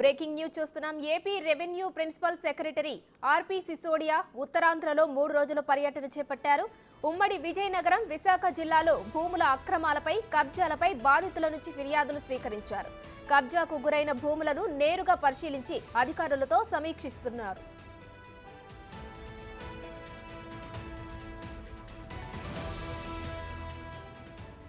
Breaking news చూస్తున్నాం. AP revenue principal secretary ఆర్పి సిసోడియా ఉత్తరాంధ్రలో 3 రోజుల పర్యటన చేపట్టారు. ఉమ్మడి విజయనగరం, విశాఖ జిల్లాలో భూముల అక్రమాలపై, కబ్జాలపై బాధితుల నుంచి ఫిర్యాదులు స్వీకరించారు. కబ్జాకు గురైన భూములను నేరుగా పరిశీలించి అధికారులతో సమీక్షిస్తున్నారు.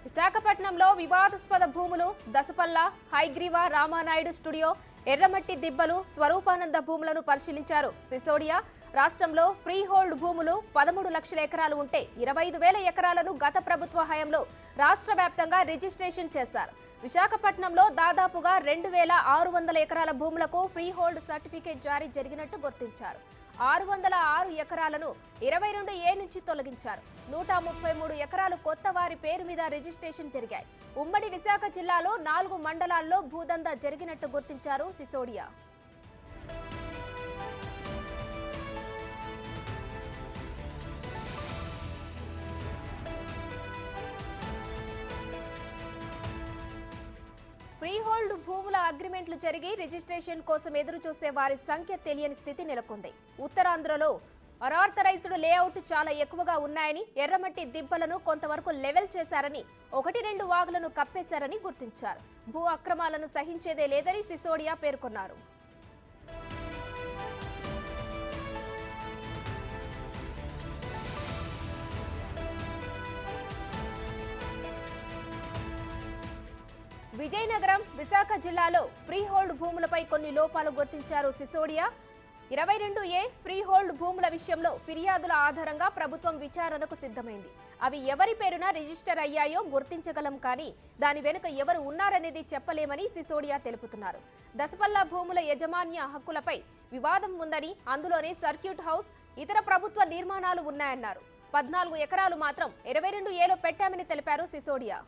విశాఖపట్నంలో వివాదాస్పద భూములు, దసపల్ల, హైగ్రీవా, రామానాయుడు స్టూడియో, ఎర్రమట్టి దిబ్బలు, స్వరూపానంద భూములను పరిశీలించారు సిసోడియా. రాష్ట్రంలో ఫ్రీ హోల్డ్ భూములు 13 లక్షల ఎకరాలు ఉంటే 25,000 ఎకరాలను గత ప్రభుత్వ హయాంలో రాష్ట్ర వ్యాప్తంగా రిజిస్ట్రేషన్ చేశారు. విశాఖపట్నంలో దాదాపుగా 2,600 ఎకరాల భూములకు ఫ్రీ హోల్డ్ సర్టిఫికేట్ జారీ జరిగినట్టు గుర్తించారు. 606 ఎకరాలను 22A నుంచి తొలగించారు. 133 ఎకరాలు కొత్త వారి పేరు మీద రిజిస్ట్రేషన్ జరిగాయి. ఉమ్మడి విశాఖ జిల్లాలో 4 మండలాల్లో భూదందా జరిగినట్టు గుర్తించారు సిసోడియా. ఫ్రీ హోల్డ్ భూముల అగ్రిమెంట్లు జరిగి రిజిస్ట్రేషన్ కోసం ఎదురు చూసే వారి సంఖ్య తెలియని స్థితి నెలకొంది. ఉత్తరాంధ్రలో అనార్థరైజ్డ్ లేఅవుట్ చాలా ఎక్కువగా ఉన్నాయని, ఎర్రమట్టి దిబ్బలను కొంతవరకు లెవెల్ చేశారని, 1-2 వాగులను కప్పేశారని గుర్తించారు. భూ అక్రమాలను సహించేదే లేదని సిసోడియా పేర్కొన్నారు. విజయనగరం, విశాఖ జిల్లాలో ఫ్రీ హోల్డ్ భూములపై కొన్ని లోపాలు గుర్తించారు సిసోడియా. 22A ఫ్రీ హోల్డ్ భూముల విషయంలో ఫిర్యాదుల ఆధారంగా ప్రభుత్వం విచారణకు సిద్ధమైంది. అవి ఎవరి పేరున రిజిస్టర్ అయ్యాయో గుర్తించగలం, కానీ దాని వెనుక ఎవరు ఉన్నారనేది చెప్పలేమని సిసోడియా తెలుపుతున్నారు. దసపల్లా భూముల యజమాన్య హక్కులపై వివాదం ఉందని, అందులోనే సర్క్యూట్ హౌస్, ఇతర ప్రభుత్వ నిర్మాణాలు ఉన్నాయన్నారు. 14 ఎకరాలు మాత్రం 22Aలో పెట్టామని తెలిపారు సిసోడియా.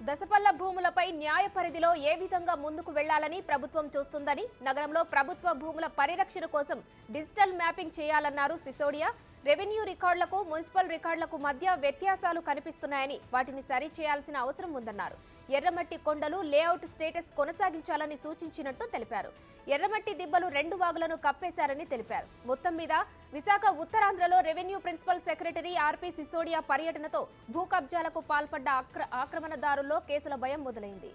దసపల్ల భూములపై న్యాయ పరిధిలో ఏ విధంగా ముందుకు వెళ్లాలని ప్రభుత్వం చూస్తుందని, నగరంలో ప్రభుత్వ భూముల పరిరక్షణ కోసం డిజిటల్ మ్యాపింగ్ చేయాలన్నారు సిసోడియా. రెవెన్యూ రికార్డులకు, మున్సిపల్ రికార్డులకు మధ్య వ్యత్యాసాలు కనిపిస్తున్నాయని, వాటిని సరిచేయాల్సిన అవసరం ఉందన్నారు. ఎర్రమట్టి కొండలు లేఅవుట్ స్టేటస్ కొనసాగించాలని సూచించినట్టు తెలిపారు. ఎర్రమట్టి దిబ్బలు 2 వాగులను కప్పేశారని తెలిపారు. మొత్తం మీద విశాఖ ఉత్తరాంధ్రలో రెవెన్యూ ప్రిన్సిపల్ సెక్రటరీ ఆర్పి సిసోడియా పర్యటనతో భూ కబ్జాలకు పాల్పడ్డ ఆక్రమణదారుల్లో కేసుల భయం మొదలైంది.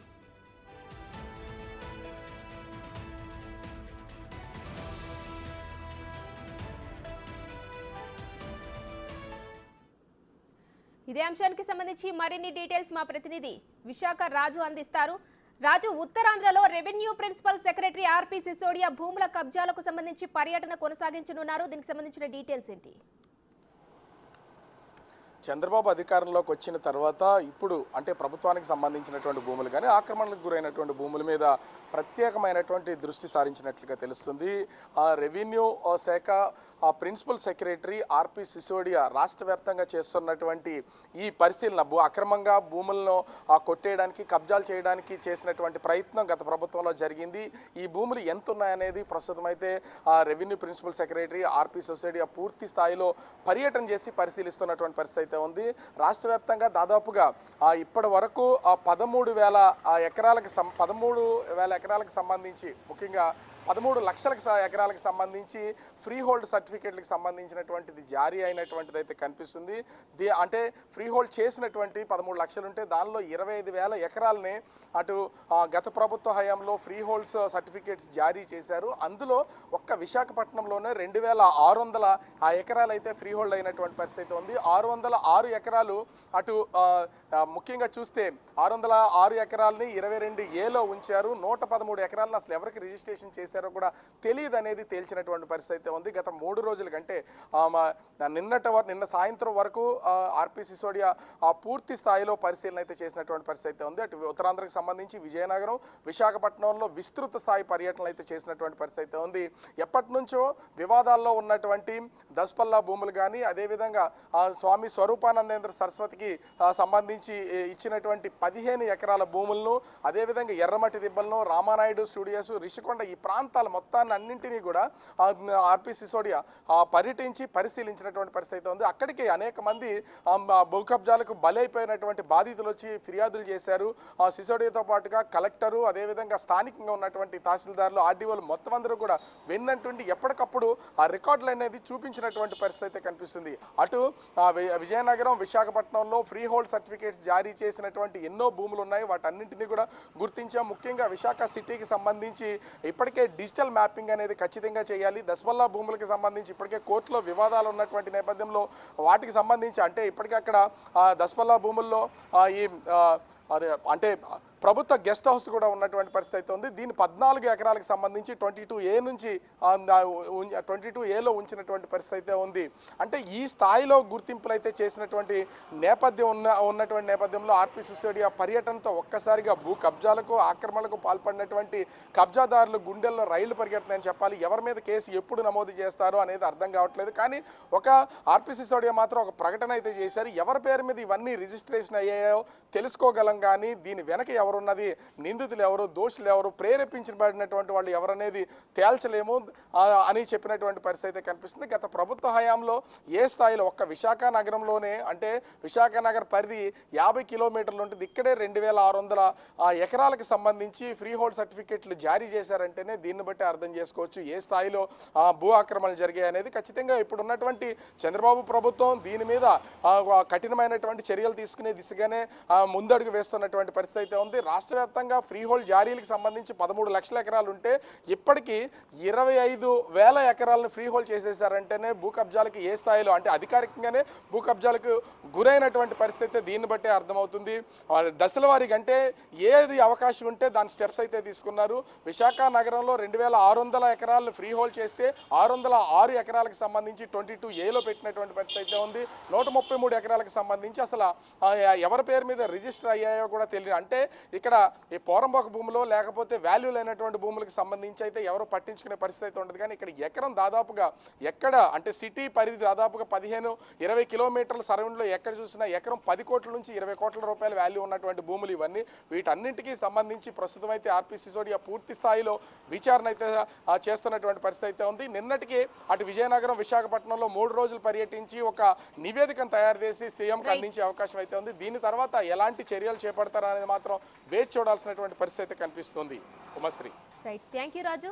ఇదే అంశానికి సంబంధించి మరిన్ని డీటెయిల్స్ మా ప్రతినిధి విశాఖ రాజు అందిస్తారు. రాజు, ఉత్తరాంధ్రలో రెవెన్యూ ప్రిన్సిపల్ సెక్రటరీ ఆర్పి సిసోడియా భూముల కబ్జాలకు సంబంధించి పర్యటన కొనసాగించనున్నారు. దీనికి సంబంధించిన డీటెయిల్స్ ఏంటి? చంద్రబాబు అధికారంలోకి వచ్చిన తర్వాత ఇప్పుడు అంటే ప్రభుత్వానికి సంబంధించినటువంటి భూములు కానీ ఆక్రమణలకు గురైనటువంటి భూముల మీద ప్రత్యేకమైనటువంటి దృష్టి సారించినట్లుగా తెలుస్తుంది. రెవెన్యూ శాఖ ప్రిన్సిపల్ సెక్రటరీ ఆర్పి సిసోడియా రాష్ట్ర వ్యాప్తంగా చేస్తున్నటువంటి ఈ పరిశీలన, అక్రమంగా భూములను కొట్టేయడానికి, కబ్జాలు చేయడానికి చేసినటువంటి ప్రయత్నం గత ప్రభుత్వంలో జరిగింది. ఈ భూములు ఎంత ఉన్నాయనేది ప్రస్తుతం అయితే రెవెన్యూ ప్రిన్సిపల్ సెక్రటరీ ఆర్పి సిసోడియా పూర్తి స్థాయిలో పర్యటన చేసి పరిశీలిస్తున్నటువంటి పరిస్థితి అయితే ఉంది. రాష్ట్ర వ్యాప్తంగా దాదాపుగా ఇప్పటి వరకు 13,000 ఎకరాలకు సంబంధించి, ముఖ్యంగా 13 లక్షల ఎకరాలకు సంబంధించి ఫ్రీ హోల్డ్ సర్టిఫికేట్లకు సంబంధించినటువంటిది జారీ అయినటువంటిది అయితే కనిపిస్తుంది. అంటే ఫ్రీ హోల్డ్ చేసినటువంటి 13 లక్షలు ఉంటే దానిలో 25,000 ఎకరాలని అటు గత ప్రభుత్వ హయాంలో ఫ్రీ హోల్డ్స్ సర్టిఫికేట్స్ జారీ చేశారు. అందులో ఒక్క విశాఖపట్నంలోనే 2,600 ఎకరాలు అయితే ఫ్రీ హోల్డ్ అయినటువంటి పరిస్థితి ఉంది. 606 ఎకరాలు అటు ముఖ్యంగా చూస్తే 606 ఎకరాలని 22Aలో ఉంచారు. 113 ఎకరాలను అసలు ఎవరికి రిజిస్ట్రేషన్ చేశారు కూడా తెలియదు అనేది తేల్చినటువంటి పరిస్థితి ఉంది. గత 3 రోజుల కంటే నిన్న సాయంత్రం వరకు ఆర్పి సిసోడియా పూర్తి స్థాయిలో పరిశీలన అయితే చేసినటువంటి పరిస్థితి ఉంది. అటు ఉత్తరాంధ్రకు సంబంధించి విజయనగరం, విశాఖపట్నంలో విస్తృత స్థాయి పర్యటనలు అయితే చేసినటువంటి పరిస్థితి ఉంది. ఎప్పటి నుంచో వివాదాల్లో ఉన్నటువంటి దసపల్లా భూములు కానీ, అదేవిధంగా స్వామి స్వరూపానందేంద్ర సరస్వతికి సంబంధించి ఇచ్చినటువంటి 15 ఎకరాల భూములను, అదేవిధంగా ఎర్రమట్టి దిబ్బలను, రామానాయుడు స్టూడియోస్, రిషికొండ, ఈ ప్రాంతాల మొత్తాన్ని అన్నింటినీ కూడా ఆర్పి సిసోడియా పర్యటించి పరిశీలించినటువంటి పరిస్థితి ఉంది. అక్కడికి అనేక మంది భూ కబ్జాలకు బలైపోయినటువంటి బాధితులు వచ్చి ఫిర్యాదులు చేశారు. సిసోడియాతో పాటుగా కలెక్టరు, అదేవిధంగా స్థానికంగా ఉన్నటువంటి తహసీల్దార్లు, ఆర్డీఓలు మొత్తం అందరూ కూడా విన్నటువంటి ఎప్పటికప్పుడు ఆ రికార్డులు అనేది చూపించినటువంటి పరిస్థితి కనిపిస్తుంది. అటు విజయనగరం, విశాఖపట్నంలో ఫ్రీ హోల్డ్ సర్టిఫికేట్స్ జారీ చేసినటువంటి ఎన్నో భూములు ఉన్నాయి. వాటన్నింటినీ కూడా గుర్తించాం. ముఖ్యంగా విశాఖ సిటీకి సంబంధించి ఇప్పటికే డిజిటల్ మ్యాపింగ్ అనేది ఖచ్చితంగా చేయాలి. దసపల్లా భూములకు సంబంధించి ఇప్పటికే కోర్టులో వివాదాలు ఉన్నటువంటి నేపథ్యంలో వాటికి సంబంధించి అంటే ఇప్పటికే అక్కడ దసపల్లా భూముల్లో ఈ అంటే ప్రభుత్వ గెస్ట్ హౌస్ కూడా ఉన్నటువంటి పరిస్థితి ఉంది. దీని 14 ఎకరాలకు సంబంధించి 22A నుంచి 22Aలో ఉంచినటువంటి పరిస్థితి ఉంది. అంటే ఈ స్థాయిలో గుర్తింపులు అయితే చేసినటువంటి ఉన్నటువంటి నేపథ్యంలో ఆర్పి సిసోడియా పర్యటనతో ఒక్కసారిగా భూ కబ్జాలకు, ఆక్రమణలకు పాల్పడినటువంటి కబ్జాదారులు గుండెల్లో రైళ్లు పరిగెడుతున్నాయని చెప్పాలి. ఎవరి మీద కేసు ఎప్పుడు నమోదు చేస్తారో అనేది అర్థం కావట్లేదు. కానీ ఒక ఆర్పి సిసోడియా మాత్రం ఒక ప్రకటన అయితే చేశారు. ఎవరి పేరు మీద ఇవన్నీ రిజిస్ట్రేషన్ అయ్యాయో తెలుసుకోగలం, కానీ దీని వెనక ఎవరున్నది, నిందితులు ఎవరు, దోషులు ఎవరు, ప్రేరేపించబడినటువంటి వాళ్ళు ఎవరనేది తేల్చలేము అని చెప్పినటువంటి పరిస్థితి కనిపిస్తుంది. గత ప్రభుత్వ హయాంలో ఏ స్థాయిలో ఒక్క విశాఖ నగరంలోనే అంటే విశాఖ నగర పరిధి 50 కిలోమీటర్లు ఉంటుంది. ఇక్కడే 2600 ఎకరాలకు సంబంధించి ఫ్రీ హోల్డ్ సర్టిఫికెట్లు జారీ చేశారంటేనే దీన్ని బట్టి అర్థం చేసుకోవచ్చు ఏ స్థాయిలో భూ ఆక్రమణలు జరిగాయి అనేది. ఖచ్చితంగా ఇప్పుడు ఉన్నటువంటి చంద్రబాబు ప్రభుత్వం దీని మీద కఠినమైనటువంటి చర్యలు తీసుకునే దిశగానే ముందడుగు వేస్తున్నటువంటి పరిస్థితి అయితే ఉంది. రాష్ట్ర వ్యాప్తంగా ఫ్రీ హోల్డ్ జారీలకు సంబంధించి 13 లక్షల ఎకరాలు ఉంటే ఇప్పటికీ 25,000 ఎకరాలను ఫ్రీ హోల్డ్ చేసేసారంటేనే భూ కబ్జాలకు ఏ స్థాయిలో అంటే అధికారికంగానే భూ కబ్జాలకు గురైనటువంటి పరిస్థితి దీన్ని బట్టే అర్థమవుతుంది. దశల వారీగా అంటే ఏది అవకాశం ఉంటే దాని స్టెప్స్ అయితే తీసుకున్నారు. విశాఖ నగరంలో 2,600 ఎకరాలను ఫ్రీ హోల్డ్ చేస్తే 606 ఎకరాలకు సంబంధించి 22Aలో పెట్టినటువంటి పరిస్థితి అయితే ఉంది. 133 ఎకరాలకు సంబంధించి అసలు ఎవరి పేరు మీద రిజిస్టర్ అయ్యాయో కూడా తెలియదు. అంటే ఇక్కడ ఈ పోరంబోక భూములో లేకపోతే వాల్యూ లేనటువంటి భూములకు సంబంధించి అయితే ఎవరు పట్టించుకునే పరిస్థితి ఉండదు. కానీ ఇక్కడ ఎకరం దాదాపుగా ఎక్కడ అంటే సిటీ పరిధి దాదాపుగా 15-20 కిలోమీటర్ల సరౌండ్లో ఎక్కడ చూసినా ఎకరం 10 కోట్ల నుంచి 20 కోట్ల రూపాయల వాల్యూ ఉన్నటువంటి భూములు ఇవన్నీ. వీటన్నింటికీ సంబంధించి ప్రస్తుతం అయితే ఆర్పి సిసోడియా పూర్తి స్థాయిలో విచారణ అయితే చేస్తున్నటువంటి పరిస్థితి అయితే ఉంది. నిన్నటికి అటు విజయనగరం, విశాఖపట్నంలో 3 రోజులు పర్యటించి ఒక నివేదికను తయారు చేసి సీఎంకి అందించే అవకాశం అయితే ఉంది. దీని తర్వాత ఎలాంటి చర్యలు చేపడతారనేది మాత్రం వేచి చూడాల్సినటువంటి పరిస్థితి కనిపిస్తుంది. Umashree. Right, thank you Raju.